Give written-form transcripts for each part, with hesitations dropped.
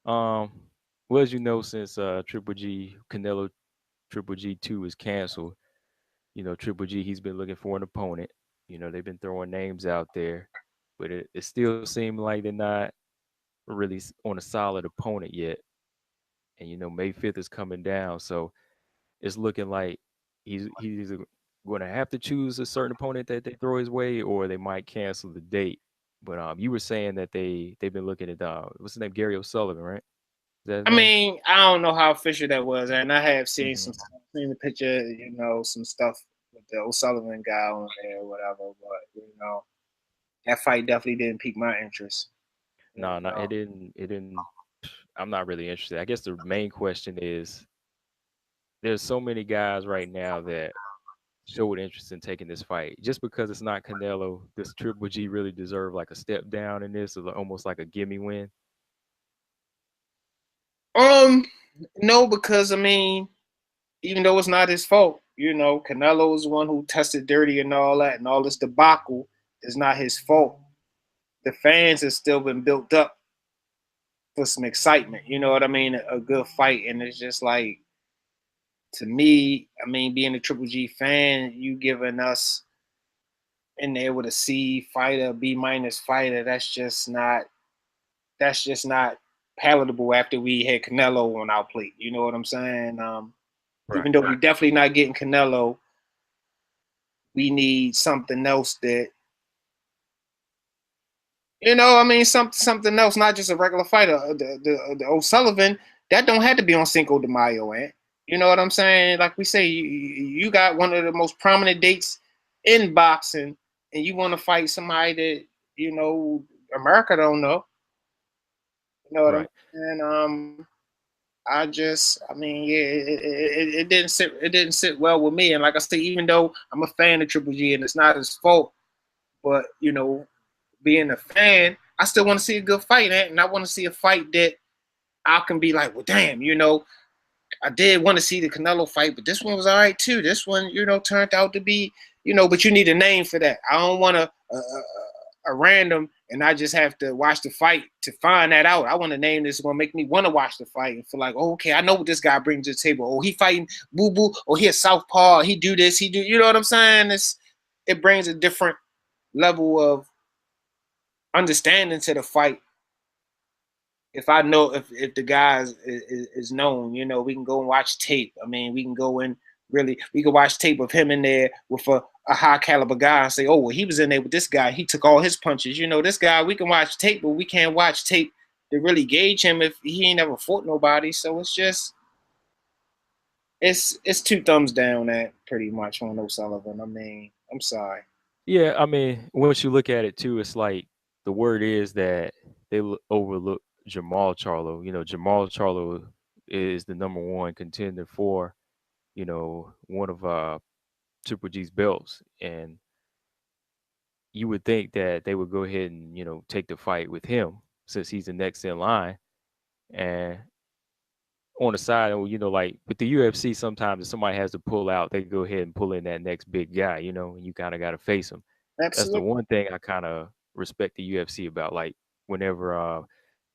Um, well, as you know, since Triple G Canelo Triple G2 is canceled, Triple G he's been looking for an opponent. They've been throwing names out there, but it still seems like they're not really on a solid opponent yet. And May 5th is coming down, so it's looking like he's going to have to choose a certain opponent that they throw his way, or they might cancel the date. But you were saying that they've been looking at what's his name, Gary O'Sullivan, right? Is that his I name? mean, I don't know how official that was, and I have seen Hmm. seen the picture, some stuff with the O'Sullivan guy on there or whatever. But that fight definitely didn't pique my interest. You No, no, know. it didn't. It didn't. I'm not really interested. I guess the main question is there's so many guys right now that showed interest in taking this fight. Just because it's not Canelo, does Triple G really deserve like a step down in this, or almost like a gimme win? Um, no, because I mean, even though it's not his fault, Canelo is the one who tested dirty and all this debacle is not his fault. The fans have still been built up for some excitement. You know what I mean? A good fight, and it's just like to me. I mean, being a Triple G fan, you giving us in there with a C fighter, B minus fighter. That's just not palatable after we had Canelo on our plate. You know what I'm saying? Even Right. though we definitely not getting Canelo, we need something else that I mean, something else, not just a regular fighter. The O'Sullivan that don't have to be on Cinco de Mayo, man. You know what I'm saying? Like we say, you got one of the most prominent dates in boxing, and you want to fight somebody that America don't know. You know what I'm Right. saying? I mean, yeah, it didn't sit, well with me. And like I say, even though I'm a fan of Triple G and it's not his fault, but being a fan, I still want to see a good fight, and I want to see a fight that I can be like, well, damn, I did want to see the Canelo fight, but this one was all right too. This one, turned out to be, but you need a name for that. I don't want a random, and I just have to watch the fight to find that out. I want a name that's gonna make me want to watch the fight and feel like, oh, okay, I know what this guy brings to the table. Oh, he fighting boo boo. Oh, he a southpaw. He do this. He do. You know what I'm saying? It brings a different level of understanding to the fight. If I know if the guy is known, we can go and watch tape. I mean, we can go and we can watch tape of him in there with a high caliber guy and say, oh, well, he was in there with this guy. He took all his punches. This guy, we can watch tape, but we can't watch tape to really gauge him if he ain't ever fought nobody. So it's two thumbs down at pretty much on O'Sullivan. I mean, I'm sorry. Yeah, I mean, once you look at it too, it's like the word is that they overlook Jamal Charlo. Jamal Charlo is the number one contender for, one of Triple G's belts. And you would think that they would go ahead and, take the fight with him since he's the next in line. And on the side, like with the UFC, sometimes if somebody has to pull out, they go ahead and pull in that next big guy, and you kind of got to face him. That's the Absolutely. one thing I kind of respect the UFC about. Like whenever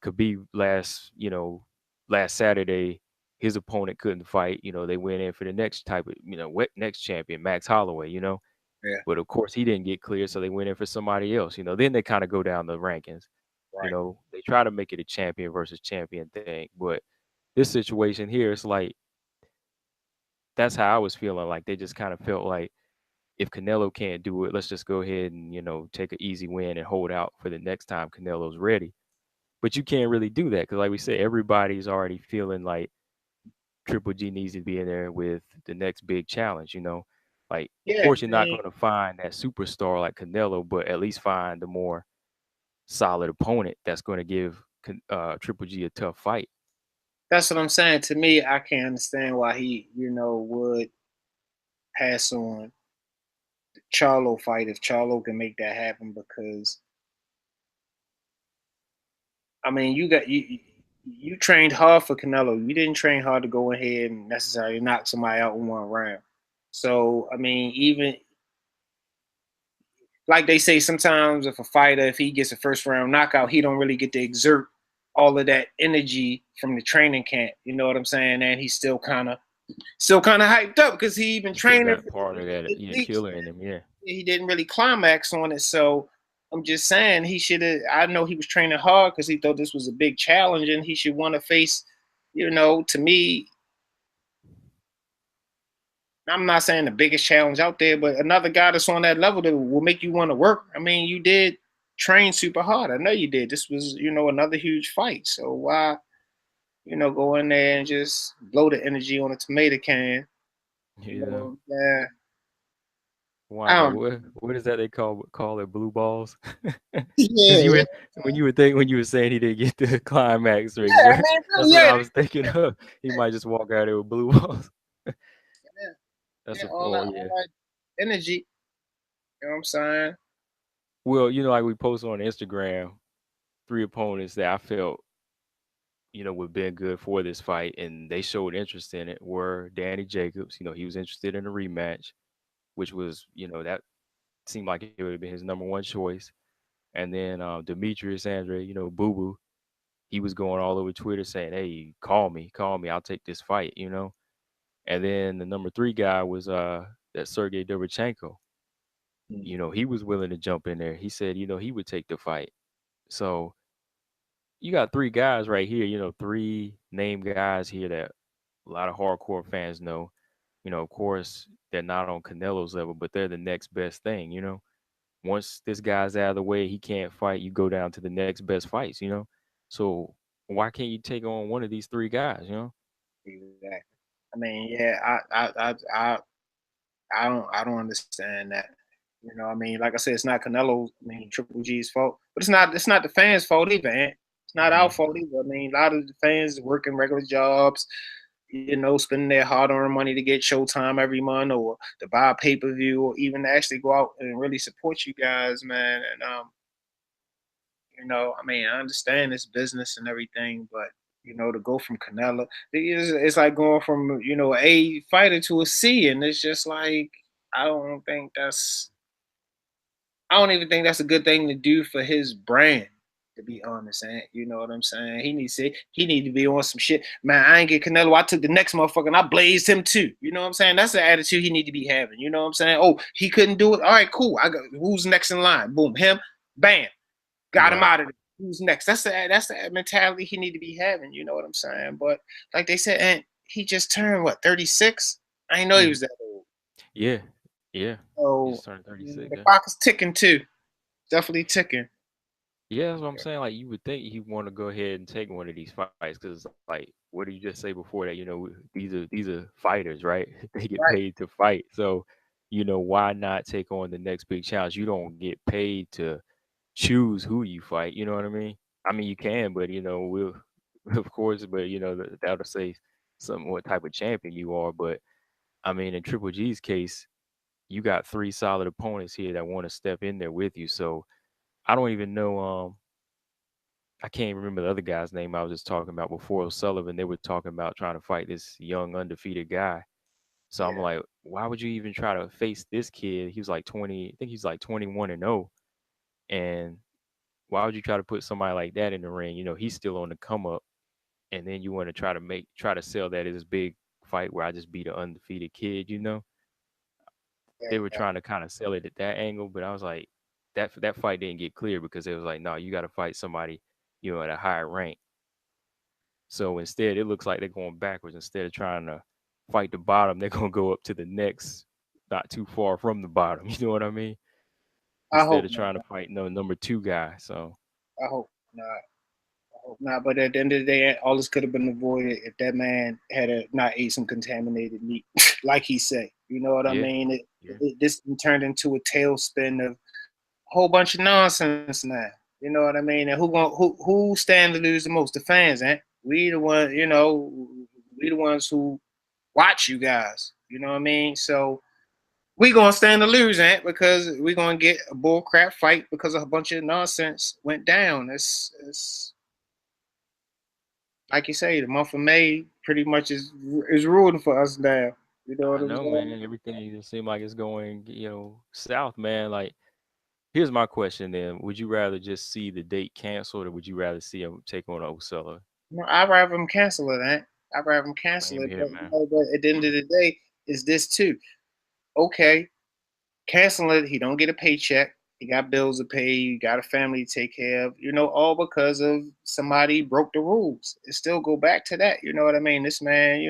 Khabib last Saturday, his opponent couldn't fight. They went in for the next type of, next champion, Max Holloway. Yeah. But of course he didn't get cleared, so they went in for somebody else. Then they kind of go down the rankings. Right. They try to make it a champion versus champion thing, but this situation here, it's like that's how I was feeling. Like they just kind of felt like if Canelo can't do it, let's just go ahead and take an easy win and hold out for the next time Canelo's ready. But you can't really do that because, like we said, everybody's already feeling like Triple G needs to be in there with the next big challenge. Like of Yeah. course you're not going to find that superstar like Canelo, but at least find the more solid opponent that's going to give Triple G a tough fight. That's what I'm saying. To me, I can't understand why he, would pass on the Charlo fight if Charlo can make that happen. Because I mean, you trained hard for Canelo. You didn't train hard to go ahead and necessarily knock somebody out in one round. So I mean, even like they say sometimes, if a fighter if he gets a first round knockout, he don't really get to exert. all of that energy from the training camp. You know what I'm saying? And he's still kind of hyped up because he been He still training got for part of that, weeks. killer in him. Yeah. He didn't really climax on it. So I'm just saying he should have. I know he was training hard because he thought this was a big challenge and he should want to face. To me, I'm not saying the biggest challenge out there, but another guy that's on that level that will make you want to work. I mean, you did train super hard. I know you did. This was, another huge fight. So why, go in there and just blow the energy on a tomato can? You You know know, yeah. why I though? don't. What is that they call it? Blue balls? Because Yeah, yeah, when you were saying he didn't get the climax or yeah. I exert, mean, that's really, what yeah, I was thinking of. He might just walk out there with blue balls. yeah, That's yeah. a All that, oh all yeah. that energy. You know what I'm saying? Well, like we posted on Instagram, three opponents that I felt would have been good for this fight, and they showed interest in it. Were Danny Jacobs. He was interested in a rematch, which was that seemed like it would have been his number one choice. And then Demetrius Andre, Boo Boo, he was going all over Twitter saying, "Hey, call me, I'll take this fight." And then the number three guy was that Sergey Derevchenko. He was willing to jump in there. He said, he would take the fight. So you got three guys right here, three name guys here that a lot of hardcore fans know. Of course, they're not on Canelo's level, but they're the next best thing. Once this guy's out of the way, he can't fight, you go down to the next best fights. So why can't you take on one of these three guys? Exactly. I mean, yeah, I don't understand that. I mean, like I said, it's not Canelo. I mean, Triple G's fault, but it's not the fans' fault either, man. It's not our Hmm. fault either. I mean, a lot of the fans working regular jobs, spending their hard-earned money to get Showtime every month, or to buy a pay-per-view, or even to actually go out and really support you guys, man. And I mean, I understand this business and everything, but to go from Canelo, it's like going from A fighter to a C, and it's just like I don't think that's I don't even think that's a good thing to do for his brand. To be honest, and you know what I'm saying, he need to be on some shit. Man, I ain't get Canelo. I took the next motherfucker and I blazed him too. You know what I'm saying? That's the attitude he need to be having. You know what I'm saying? Oh, he couldn't do it. All right, cool. I got who's next in line? Boom, him. Bam. Got him Right. out of there. Who's next? That's the mentality he need to be having. You know what I'm saying? But like they said, and he just turned what 36. I didn't know he Hmm. was that old. Yeah. Yeah. He So just turned 36. the Yeah. clock is ticking too. Definitely ticking. Yeah, that's what I'm saying. Like you would think he want to go ahead and take one of these fights because, like, what did you just say before that? These are fighters, right? They get Right. paid to fight, so why not take on the next big challenge? You don't get paid to choose who you fight. You know what I mean? I mean, you can, but we'll, of course, but that'll say something what type of champion you are. But I mean, in Triple G's case, you got three solid opponents here that want to step in there with you. So I don't even know. I can't remember the other guy's name I was just talking about before O'Sullivan. They were talking about trying to fight this young undefeated guy. So I'm Yeah. like, why would you even try to face this kid? He was like 20, I think he's like 21 and 0. And why would you try to put somebody like that in the ring? He's still on the come up. And then you want to try to sell that as this big fight where I just beat an undefeated kid. They were Yeah. trying to kind of sell it at that angle, but I was like, that fight didn't get clear because it was like, no, you got to fight somebody, at a higher rank. So instead, it looks like they're going backwards. Instead of trying to fight the bottom, they're gonna go up to the next, not too far from the bottom. You know what I mean? I Instead hope of not. trying to fight no number two guy. So I hope not. I hope not. But at the end of the day, all this could have been avoided if that man had not ate some contaminated meat, like he said. You know what I yeah, mean? yeah, This turned into a tailspin of a whole bunch of nonsense now. You know what I mean? And who stand to lose the most? The fans, eh? We the one, we the ones who watch you guys. You know what I mean? So we gonna stand to lose, Ant, because we gonna get a bull crap fight because a bunch of nonsense went down. It's like you say, the month of May pretty much is ruined for us now. You know what I I'm know, saying? man. Everything just seems like it's going, south, man. Like Here's my question then: would you rather just see the date canceled, or would you rather see him take on Osella? No, I'd rather him cancel it, man. I'd rather him cancel Same it. here, But man. but at the end of the day, is this too? Okay, cancel it. He don't get a paycheck. He got bills to pay. You got a family to take care of. All because of somebody broke the rules. It still go back to that. You know what I mean? This man,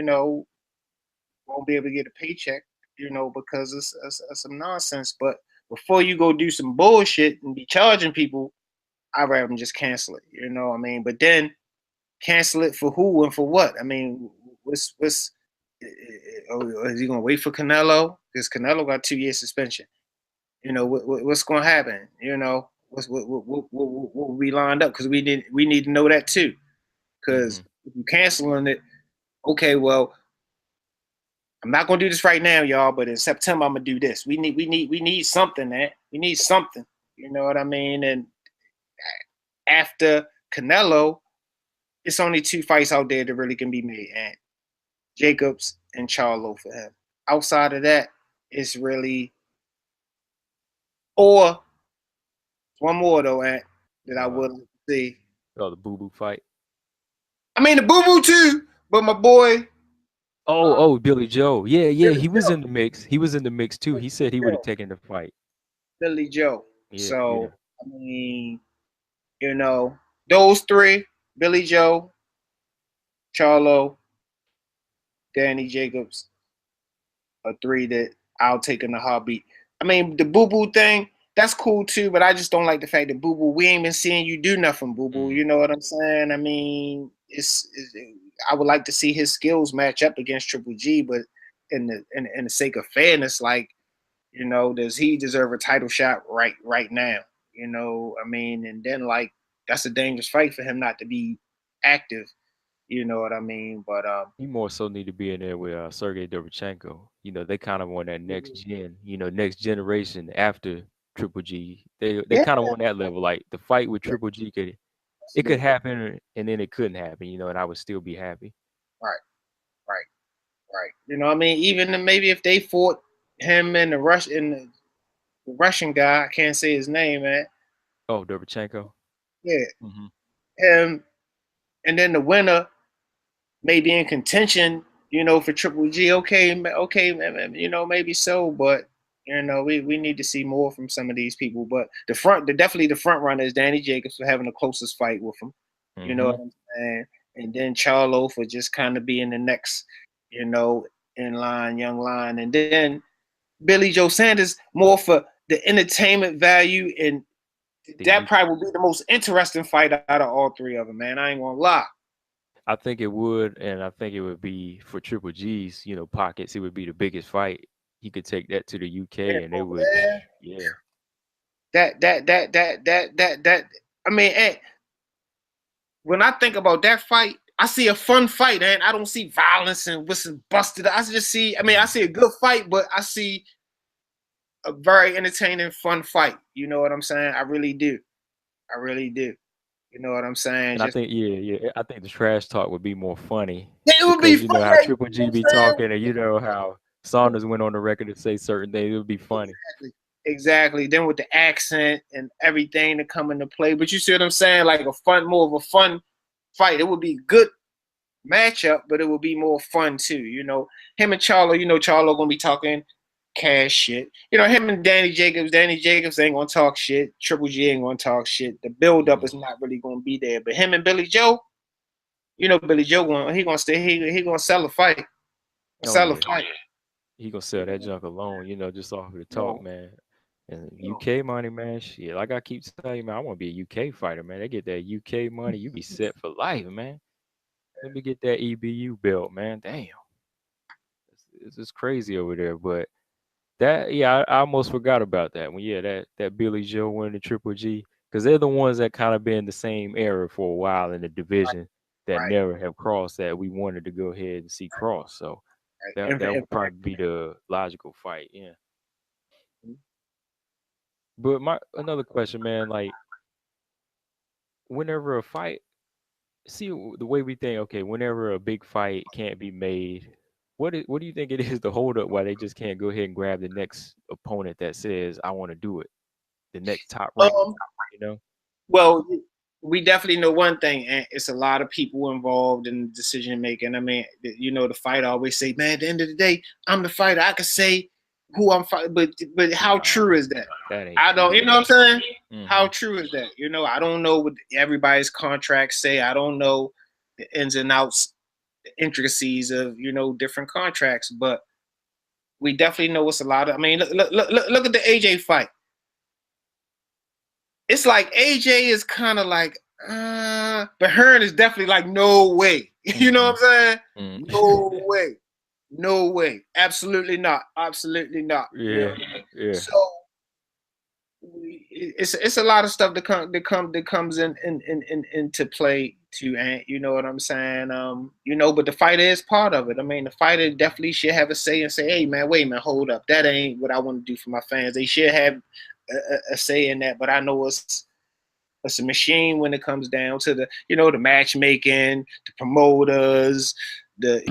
won't be able to get a paycheck. Because of some nonsense. But before you go do some bullshit and be charging people, I'd rather them just cancel it. You know what I mean? But then cancel it for who and for what? I mean, what's is he gonna wait for Canelo? Because Canelo got 2 year suspension. What's gonna happen? What we lined up? Because we need to know that too. Hmm. Because if you canceling it, okay, well, I'm not gonna do this right now, y'all, but in September I'm gonna do this. We need something, man. We need something. You know what I mean? And after Canelo, it's only two fights out there that really can be made, and Jacobs and Charlo for him. Outside of that, it's really or one more though, Ant, that I Uh, would like to see. oh, the Boo Boo fight. I mean the Boo Boo too, but my boy Oh, oh, Billy Joe. Yeah, yeah, Billy he was Joe, in the mix. He was in the mix too. He said he would have taken the fight. Billy Joe. Yeah, yeah. So I mean, you know, those three, Billy Joe, Charlo, Danny Jacobs, are three that I'll take in a heartbeat. I mean, the Boo Boo thing, that's cool too, but I just don't like the fact that Boo Boo, we ain't been seeing you do nothing, Boo Boo. You Mm. know what I'm saying? I mean, I would like to see his skills match up against Triple G, but in the sake of fairness, like, does he deserve a title shot right now? I mean, and then like that's a dangerous fight for him not to be active. You know what I mean? But He more so need to be in there with Sergey Derevchenko. They kind of on that next gen, next generation after Triple G. They yeah, kind of on that level. Like the fight with yeah, Triple G it could absolutely. happen and then it couldn't happen, and I would still be happy. Right, right. Right. I mean, even maybe if they fought him and the Russian guy, I can't say his name, man. Oh, Derevchenko. Yeah, Hmm. him, and then the winner may be in contention, for Triple G. Okay, okay, maybe so, but we need to see more from some of these people. But definitely the front runner is Danny Jacobs for having the closest fight with him. You know Hmm. what I'm saying? And then Charlo for just kind of being the next, you know, in line, young line, and then Billy Joe Sanders more for the entertainment value, and The that you, probably would be the most interesting fight out of all three of them, man. I ain't gonna lie. I think it would, and I think it would be for Triple G's, pockets. It would be the biggest fight. He could take that to the Yeah, UK, and they would, man. yeah. That. I mean, when I think about that fight, I see a fun fight, and I don't see violence and what's busted. I just see. I mean, I Mm. see a good fight, but I see a very entertaining, fun fight. You know what I'm saying? I really do. I really do. You know what I'm saying? And I Just think, yeah, yeah, I think the trash talk would be more funny yeah, it would be because you fun. know how Yeah, you know Triple what G I'm be saying? talking, and you know how Saunders went on the record to say certain things. It would be funny. Exactly. Exactly. Then with the accent and everything to come into play. But you see what I'm saying? Like more of a fun fight. It would be good matchup, but it would be more fun too. Him and Charlo, Charlo gonna be talking cash shit. Him and Danny Jacobs ain't gonna talk shit. Triple G ain't gonna talk shit. The build up Hmm. is not really gonna be there. But him and Billy Joe, Billy Joe he gonna stay, he gonna sell a fight. Oh Sell a yeah, fight. he gonna sell that junk alone, just off of the You talk, know, man. And you know. UK money, man. Shit, like I keep telling you, man, I want to be a UK fighter, man. They get that UK money, you be set for life, man. Let me get that EBU belt, man. Damn, it's just crazy over there. But that, yeah, I almost forgot about that one. Yeah, that Billy Joe winning the Triple G, because they're the ones that kind of been in the same era for a while in the Right, division that right, never have crossed that we wanted to go ahead and see cross. So right. that would probably be the logical fight. Yeah. But my another question, man, like whenever a fight, see the way we think, okay, whenever a big fight can't be made, what do you think it is the hold up why they just can't go ahead and grab the next opponent that says I want to do it? the next top rank, you know? Well, we definitely know one thing, and it's a lot of people involved in decision making. I mean, the fighter always say, "Man, at the end of the day, I'm the fighter. I can say who I'm fighting," but how true is that? That ain't I true. don't. You know what I'm saying? How Mhm. true is that? I don't know what everybody's contracts say. I don't know the ins and outs, the intricacies of different contracts, but we definitely know it's a lot of. I mean, look at the AJ fight. It's like AJ is kind of like, but Hearn is definitely like, no way. You know what I'm saying? No way. No way. Absolutely not. Absolutely not. Yeah. Yeah. So it's a lot of stuff that comes into play too, and you know what I'm saying. But the fighter is part of it. I mean, the fighter definitely should have a say and say, "Hey, man, wait a minute, hold up, that ain't what I want to do for my fans." They should have a say in that. But I know it's a machine when it comes down to the matchmaking, the promoters, the